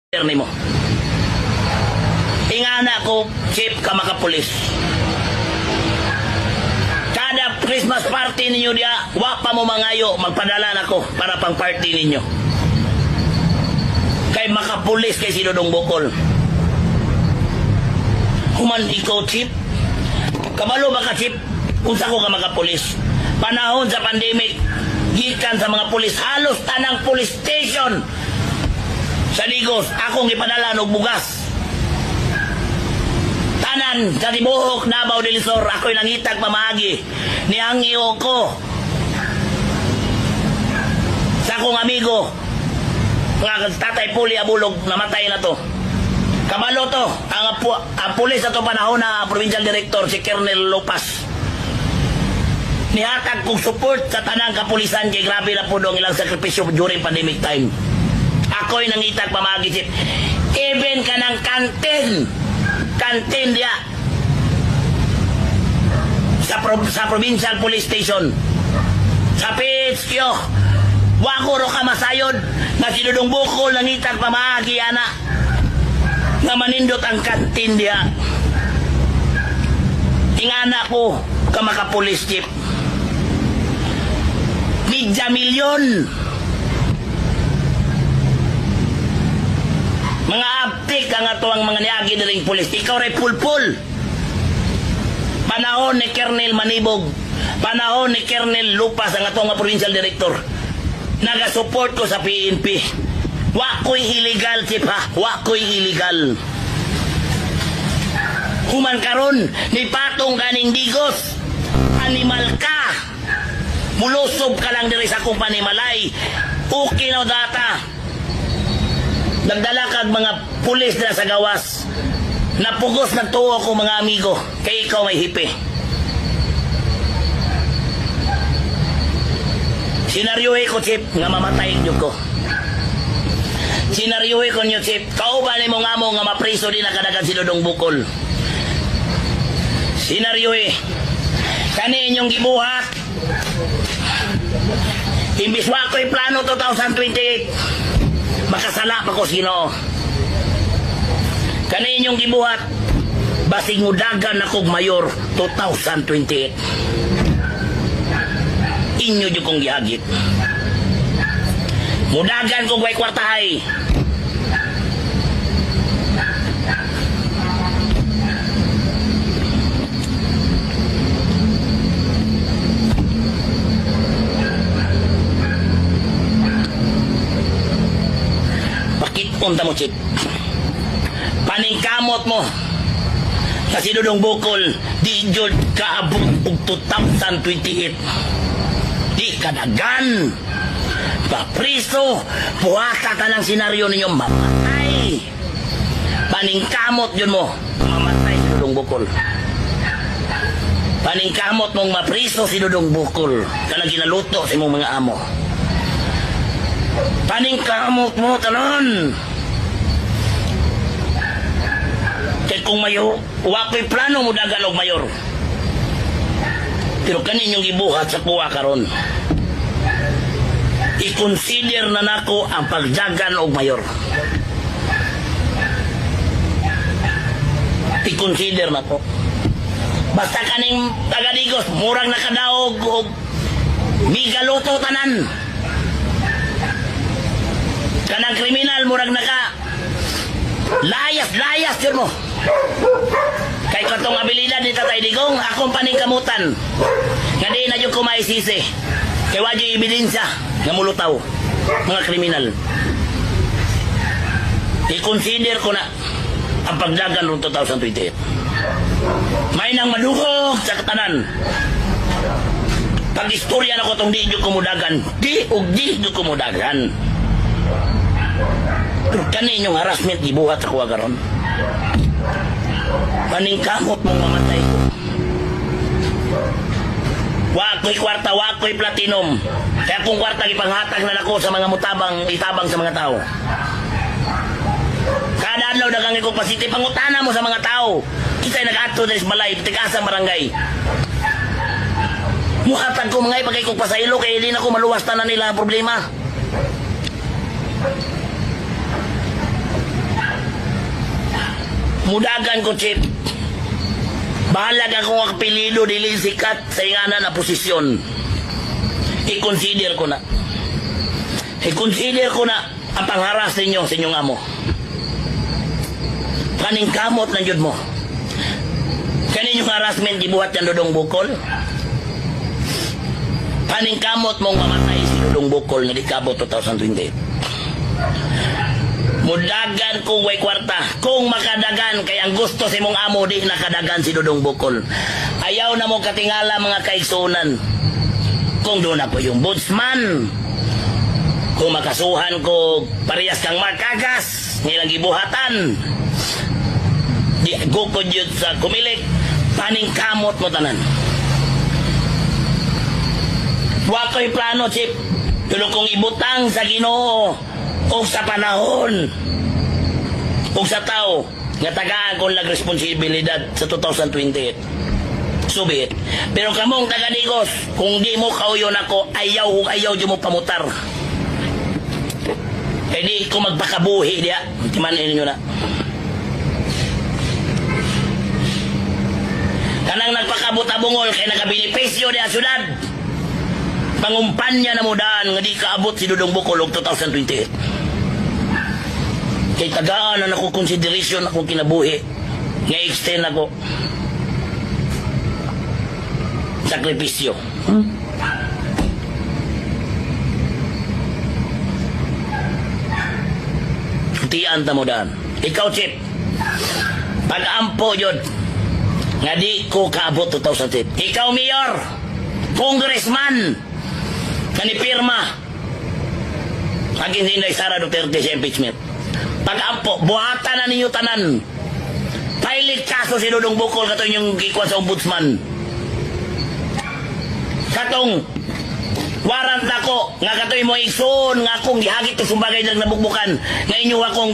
mo. Ingana ko, chief ka makapulis. Kada Christmas party ninyo dia, wapa mo mangayo, magpadala na ko para pang party ninyo. Kay makapulis kay si Dodong Bukol. Human ikaw, chief. Kabalo ba ka, chief? Kung sako ka makapulis. Panahon sa pandemic, gikan sa mga pulis, halos tanang police station sa Digos, akong ipadala og bugas. Tanan, sa Tibuok, Davao del Sur, ako'y nangitag pamagi. Niangyo ko sa akong amigo, nga Tatay Puli Abulog, namatay na to. Kabalo to, ang pulis na to panahon na provincial director, si Colonel Lopas. Nihatag kong support sa tanang kapulisan, kay grabe na po dong ilang sakripisyo during pandemic time. Ako'y nangitag pamagi, even ka ng kantin dia sa provincial police station, sa PHQ, wakuro ka masayod na si Dodong Bukol nangitag pamagi, ana nga manindot ang kantin dia. Ingana ko ka makapulis, chief. Midya milyon mga aptik ang ato ang mga niagi nilang pulis. Ikaw ray pulpul. Panahon ni Colonel Manibog, panahon ni Colonel Lupas, ang ato nga provincial director, naga-support ko sa PNP. Wakoy illegal, chief, ha? Wakoy illegal. Human karon ni patong kaning Digos, animal ka. Mulusob ka lang diri sa akong panimalay. Okay na data. Nagdala kag mga pulis na sa gawas. Napugos ng tuwa ko, mga amigo. Kay ikaw may hipi. Sinaryohe ko, chief, nga mamatay nyo ko. Sinaryohe ko nyo, chief. Kauban mo nga mo nga mapriso din na kadagan si Dodong Bukol. Sinaryohe. Kani inyong gibuhat. Imbis wa ko'y plano 2028. Makasala pa ko sino. Kani inyong gibuhat, basig mudagan akong mayor 2028. Inyo dyo kong gihagit. Mudagan kong may kwartahay. Punta mo, chief. Paningkamot mo kasi Dodong Bukol, di jud kaabot og 2028. Di kadagan papriso, puwaka ka ng senaryo ninyo mamatay. Paningkamot yun mo, mamatay si Dodong Bukol. Paningkamot mong mapriso si Dodong Bukol, kanang ginaluto sa imong mga amo. Paningkamot mo tanon. Kaya kung mayo, wako'y plano mo dagan og mayor. Pero kaninyong gibuhat sa kuwa karon. I-consider na nako ang pagdagan og mayor. I-consider na ko. Basta kaning taga-Digos, murang nakadaog og migaluto tanan. Kanang kriminal, murag naka layas yun mo. Kay katong abilidad ni Tatay Digong, akong paningkamutan nga di na yung kumaisisi. Kay wadyo ebidensya nga mulutaw mga kriminal. I-consider ko na ang pagdagan noong 2028. May nang madukog sa katanan. Pag-istorya na ko itong di nyo kumudagan. Di nyo kumudagan. Pero kaninyong harassment ibuhat sa kuwa karon. Paningkamot mong mamatay ko. Wako'y kwarta, wako'y platinum. Kaya kung kwarta ipanghatag na ako sa mga itabang sa mga tao. Kada adlaw dagang ikong pasiti, pangutana mo sa mga tao. Kita'y nag-ato na isbalay, tigasang barangay. Muhatag ko mga ipagay kong pasaylo, kaya hindi na ko maluwas na nila ang problema. Mudagan ko, Chip. Bahalag akong apelido dili sikat sa ingana na posisyon. I-consider ko na. I-consider ko na ang pangharas ninyo sa inyong amo. Kaning kamot ng jud mo. Kaninyong harassment gibuhat ng Dodong Bukol. Kaning kamot mong mamatay si Dodong Bukol nga di kabot 2028. Mudagan kung way kwarta. Kung makadagan, kay ang gusto si mong amo, di nakadagan si Dodong Bukol. Ayaw na mo katingala mga kaigsunan. Kung doon ako yung budsman, kung makasuhan ko parehas kang makagas, nilang gibuhatan, di gukod yun sa kumilik, paning kamot mo tanan. Wako'y plano, Chip. Tulog kong ibutang sa Ginoo o sa panahon o sa tao nga tagaan kong nagresponsibilidad sa 2028. Subit. Pero kamong taga-Digos, kung di mo kauyon ako, ayaw di mo pamutar. Eh di ko magpakabuhi diya. Timanin ninyo na. Kanang nagpakabutabungol kay nagabinipisyo diya syudad. Pangumpanya na mo daan nga di kaabot si Dodong Bukol og 2028. Kay tagaan na ako consideration akong kinabuhi. Nga extend ako. Sakripisyo. Tiyan ta mo daan. Ikaw, Chip. Pag-ampo yun. Nga di ko kaabot 2008. Ikaw, Mayor. Congressman. Kanipirma. Aging Inday Sara Duterte sa impeachment. Pag-ampo, buhatan na ninyo tanan. Pailit kaso si Dodong Bukol kato yung gikuan sa ombudsman. Katong warant ako nga katoy mo igsoon nga akong gihagit to sumbagay lang nabukbukan nga inyo akong